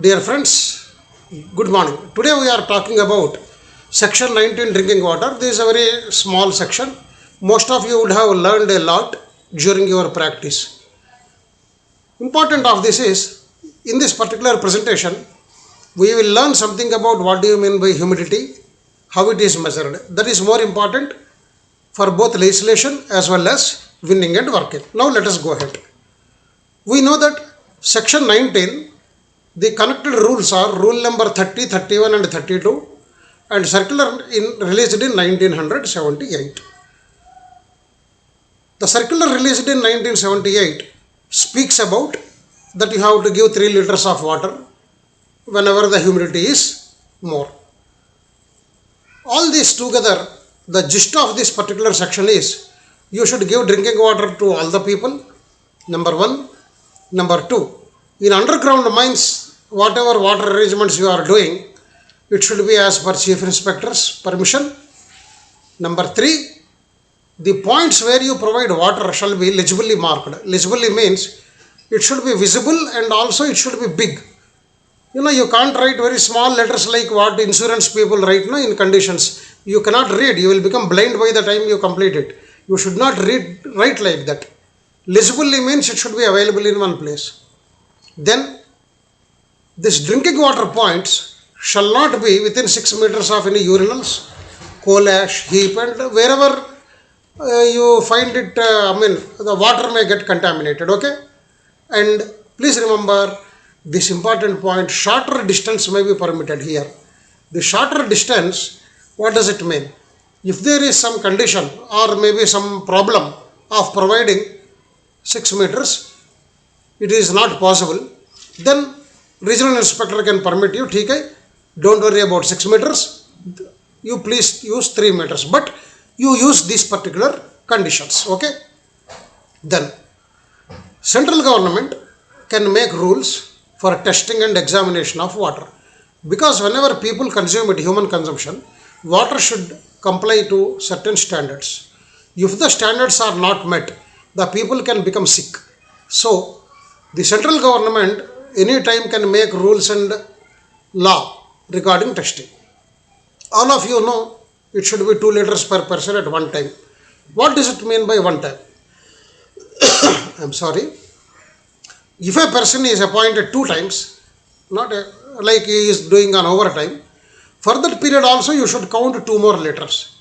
Dear friends, good morning. Today we are talking about section 19 drinking water. This is a very small section. Most of you would have learned a lot during your practice. Important of this is in this particular presentation we will learn something about what do you mean by humidity, how it is measured. That is more important for both legislation as well as winning and working. Now let us go ahead. We know that section 19, the connected rules are rule number 30, 31 and 32 and circular released in 1978. The circular released in 1978 speaks about that you have to give 3 liters of water whenever the humidity is more. All this together, the gist of this particular section is you should give drinking water to all the people, number 1. Number 2, in underground mines, whatever water arrangements you are doing, it should be as per Chief Inspector's permission. Number 3, the points where you provide water shall be legibly marked. Legibly means it should be visible and also it should be big. You can't write very small letters like what insurance people write in conditions. You cannot read. You will become blind by the time you complete it. You should not write like that. Legibly means it should be available in one place. Then this drinking water points shall not be within 6 meters of any urinals, coal ash, heap, and wherever you find it, the water may get contaminated, okay? And please remember this important point, shorter distance may be permitted here. The shorter distance, what does it mean? If there is some condition or maybe some problem of providing 6 meters, it is not possible, then regional inspector can permit you, okay, don't worry about 6 meters, you please use 3 meters, but you use these particular conditions, okay. Then central government can make rules for testing and examination of water, because whenever people consume it, human consumption, water should comply to certain standards. If the standards are not met, the people can become sick. So the central government anytime can make rules and law regarding testing. All of you know it should be 2 liters per person at one time. What does it mean by one time? I'm sorry. If a person is appointed 2 times, not like he is doing an overtime, for that period also you should count 2 more liters.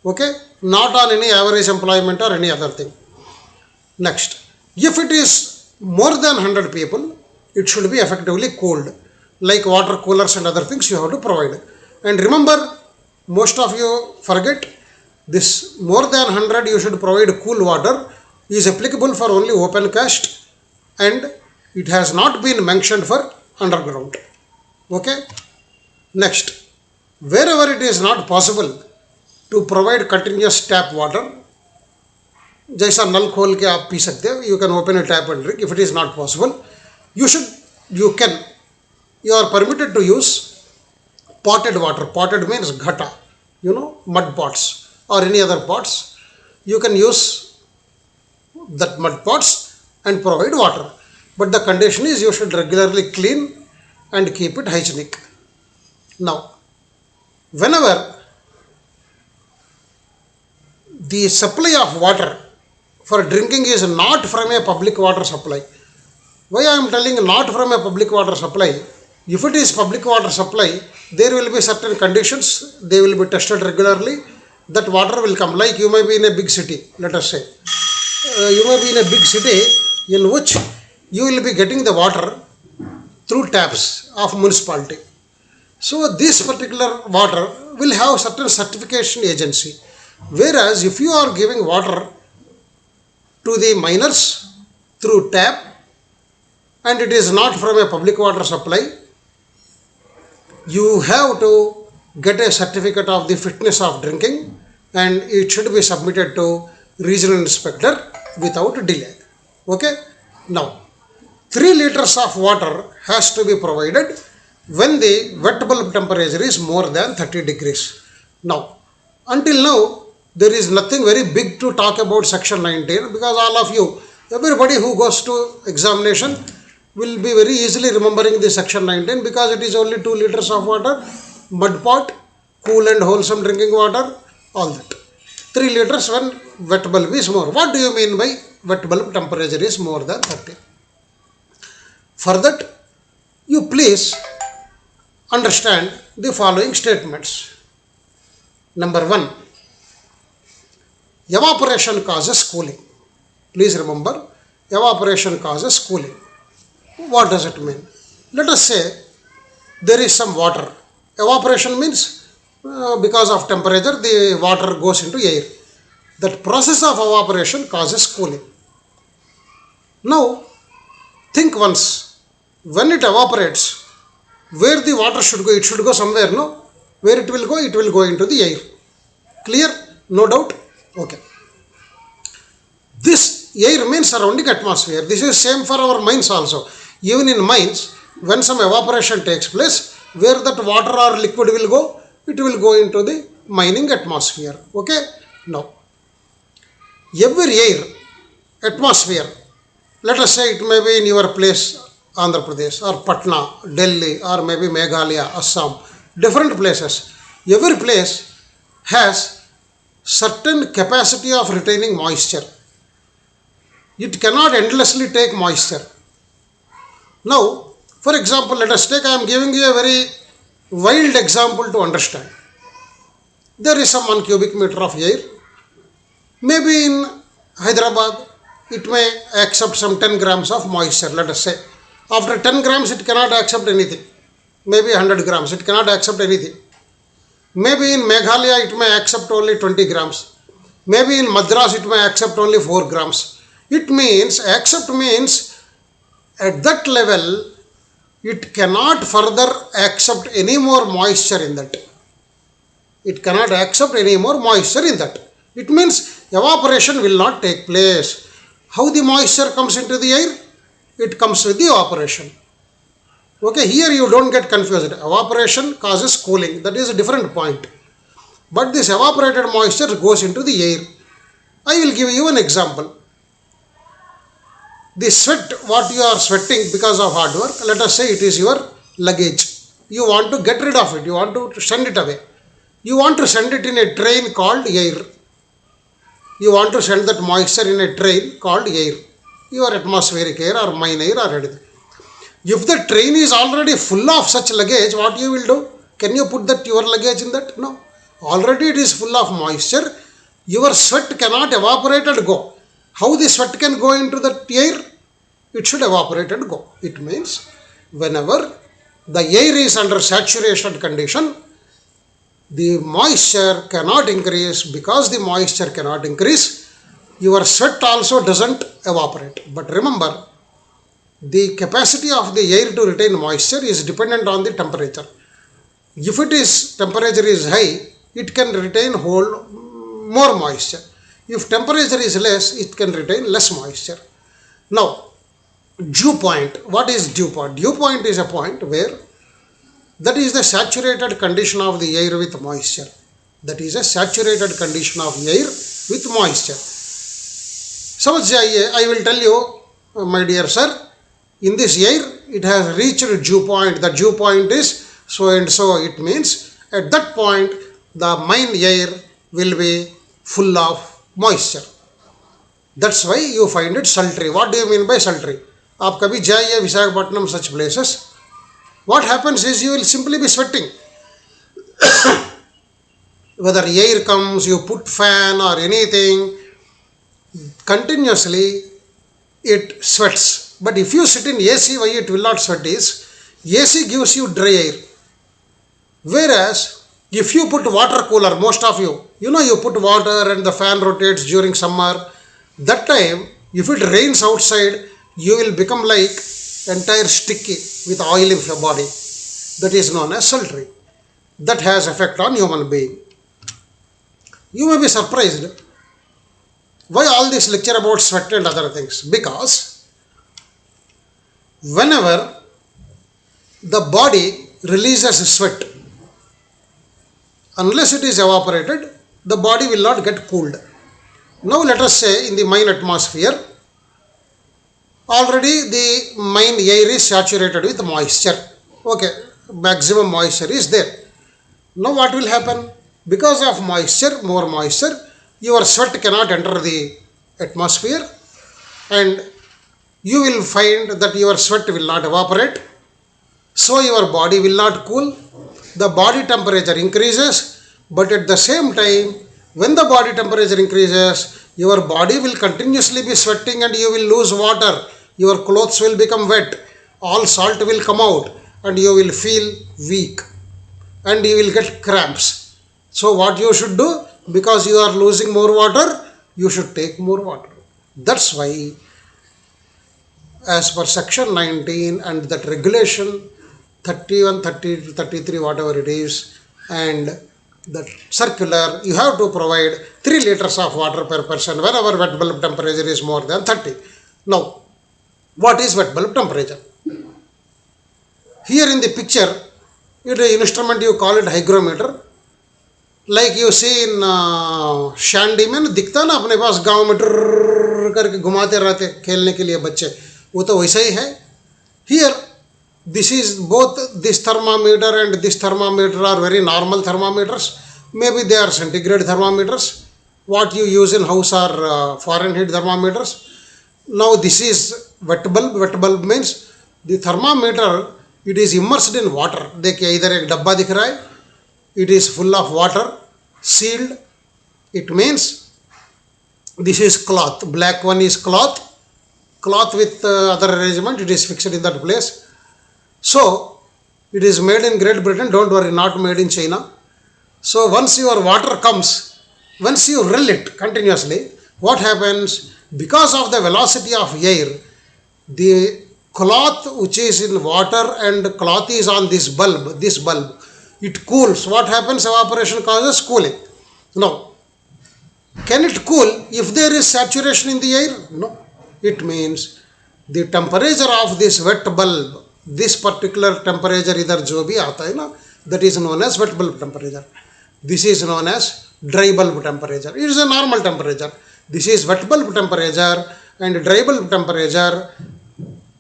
Okay? Not on any average employment or any other thing. Next, if it is more than 100 people, it should be effectively cooled, like water coolers and other things you have to provide. And remember, most of you forget this, more than 100 you should provide cool water is applicable for only open cast and it has not been mentioned for underground. Okay? Next, wherever it is not possible to provide continuous tap water, जैसा नल खोल के आप P सकते हो, you can open a tap and drink. If it is not possible, you are permitted to use potted water. Potted means ghata, mud pots or any other pots. You can use that mud pots and provide water. But the condition is you should regularly clean and keep it hygienic. Now, whenever the supply of water for drinking is not from a public water supply. Why I am telling not from a public water supply? If it is public water supply, there will be certain conditions, they will be tested regularly, that water will come. Like you may be in a big city, let us say. You may be in a big city in which you will be getting the water through taps of municipality. So this particular water will have certain certification agency. Whereas if you are giving water to the miners through tap and it is not from a public water supply, you have to get a certificate of the fitness of drinking and it should be submitted to regional inspector without delay. Okay? Now, 3 liters of water has to be provided when the wet bulb temperature is more than 30 degrees. Now, until now, there is nothing very big to talk about section 19 because all of you, everybody who goes to examination, will be very easily remembering the section 19 because it is only 2 liters of water, mud pot, cool and wholesome drinking water, all that. 3 liters when wet bulb is more. What do you mean by wet bulb temperature is more than 30? For that, you please understand the following statements. Number 1, evaporation causes cooling. Please remember, evaporation causes cooling. What does it mean? Let us say there is some water. Evaporation means because of temperature the water goes into air. That process of evaporation causes cooling. Now think once, when it evaporates, where the water should go? It should go somewhere, no? Where it will go? It will go into the air. Clear? No doubt? Okay. This air means surrounding atmosphere. This is same for our mines also. Even in mines, when some evaporation takes place, where that water or liquid will go? It will go into the mining atmosphere. Okay? Now, every air, atmosphere, let us say it may be in your place, Andhra Pradesh or Patna, Delhi or maybe Meghalaya, Assam, different places. Every place has certain capacity of retaining moisture. It cannot endlessly take moisture. Now, for example, let us take, I am giving you a very wild example to understand. There is some 1 cubic meter of air. Maybe in Hyderabad, it may accept some 10 grams of moisture, let us say. After 10 grams, it cannot accept anything. Maybe 100 grams, it cannot accept anything. Maybe in Meghalaya, it may accept only 20 grams. Maybe in Madras, it may accept only 4 grams. It means, accept means, at that level, it cannot further accept any more moisture in that. It cannot accept any more moisture in that. It means evaporation will not take place. How the moisture comes into the air? It comes with the evaporation. Okay, here you don't get confused. Evaporation causes cooling. That is a different point. But this evaporated moisture goes into the air. I will give you an example. The sweat, what you are sweating because of hard work, let us say it is your luggage. You want to get rid of it. You want to send it away. You want to send it in a train called air. You want to send that moisture in a train called air. Your atmospheric air or mine air or anything. If the train is already full of such luggage, what you will do? Can you put that your luggage in that? No. Already it is full of moisture. Your sweat cannot evaporate and go. How the sweat can go into the air? It should evaporate and go. It means whenever the air is under saturation condition, the moisture cannot increase. Because the moisture cannot increase, your sweat also doesn't evaporate. But remember, the capacity of the air to retain moisture is dependent on the temperature. If it is temperature is high, it can retain more moisture. If temperature is less, it can retain less moisture. Now, dew point. What is dew point? Dew point is a point where that is the saturated condition of the air with moisture. That is a saturated condition of air with moisture. Suppose I will tell you, my dear sir, in this air it has reached dew point. The dew point is so and so. It means at that point the mine air will be full of moisture. That's why you find it sultry. What do you mean by sultry? आप कभी जाइए Visakhapatnam such places. What happens is you will simply be sweating. Whether air comes, you put fan or anything, continuously it sweats. But if you sit in AC, why it will not sweat is, AC gives you dry air. Whereas, if you put water cooler, most of you, you put water and the fan rotates during summer, that time, if it rains outside, you will become like entire sticky with oil in your body. That is known as sultry. That has effect on human being. You may be surprised. Why all this lecture about sweat and other things? Because whenever the body releases sweat, unless it is evaporated, the body will not get cooled. Now let us say in the mine atmosphere, Already the main air is saturated with moisture. Okay, maximum moisture is there. Now what will happen? Because of moisture, more moisture, your sweat cannot enter the atmosphere, and you will find that your sweat will not evaporate, so your body will not cool. The body temperature increases, but at the same time, when the body temperature increases, your body will continuously be sweating and you will lose water. Your clothes will become wet, all salt will come out, and you will feel weak and you will get cramps. So, what you should do? Because you are losing more water, you should take more water. That's why, as per section 19 and that regulation 31, 30, 33, whatever it is, and that circular, you have to provide 3 liters of water per person whenever wet bulb temperature is more than 30. Now, what is wet bulb temperature? Here in the picture, it is an instrument, you call it hygrometer. Like you see in शांडी में ना दिखता ना अपने पास गांव में ट्रर करके घुमाते रहते खेलने के लिए बच्चे, वो तो वैसा ही है. Here, this is both this thermometer and this thermometer are very normal thermometers. Maybe they are centigrade thermometers. What you use in house are Fahrenheit thermometers. Now this is wet bulb. Wet bulb means the thermometer, it is immersed in water. देखिए इधर एक डब्बा दिख रहा है. It is full of water, sealed. It means this is cloth. Black one is cloth. Cloth with other arrangement. It is fixed in that place. So it is made in Great Britain. Don't worry, not made in China. So once your water comes, once you rill it continuously, what happens? Because of the velocity of air, the cloth which is in water and cloth is on this bulb, it cools. What happens? Evaporation causes cooling. Now, can it cool if there is saturation in the air? No. It means the temperature of this wet bulb, this particular temperature इधर जो भी आता है ना, that is known as wet bulb temperature. This is known as dry bulb temperature. It is a normal temperature. This is wet bulb temperature and dry bulb temperature.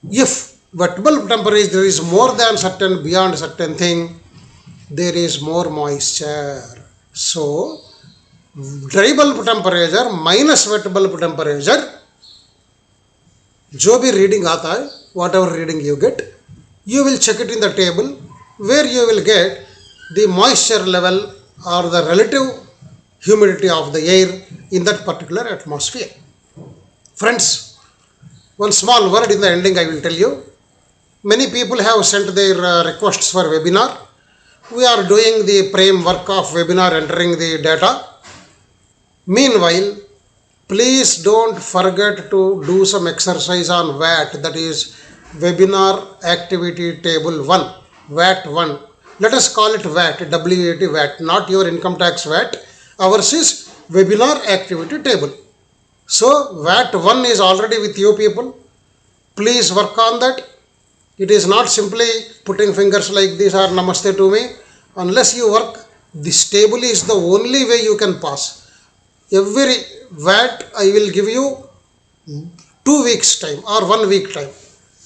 If wet bulb temperature is more than certain, beyond certain thing, there is more moisture. So, dry bulb temperature minus wet bulb temperature, जो भी reading आता है, whatever reading you get, you will check it in the table where you will get the moisture level or the relative humidity of the air in that particular atmosphere. Friends, one small word in the ending I will tell you. Many people have sent their requests for webinar. We are doing the framework of webinar, entering the data. Meanwhile, please don't forget to do some exercise on VAT, that is webinar activity table 1, VAT 1. Let us call it VAT, WAT VAT, not your income tax VAT. Ours is webinar activity table. So VAT 1 is already with you people. Please work on that. It is not simply putting fingers like this or namaste to me. Unless you work, this table is the only way you can pass. Every VAT I will give you 2 weeks time or 1 week time.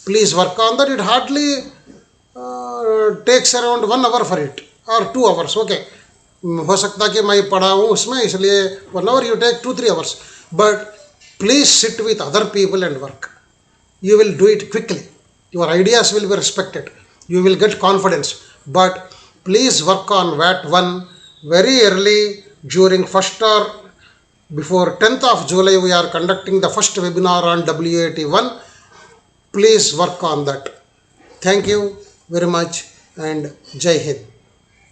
Please work on that. It hardly takes around 1 hour for it or 2 hours. Okay. हो सकता कि मैं पढ़ा हूँ उसमें, इसलिए 1 hour you take 2-3 hours. But please sit with other people and work. You will do it quickly. Your ideas will be respected. You will get confidence. But please work on VAT 1 very early during first or before 10th of July. We are conducting the first webinar on WAT 1. Please work on that. Thank you very much and Jai Hind.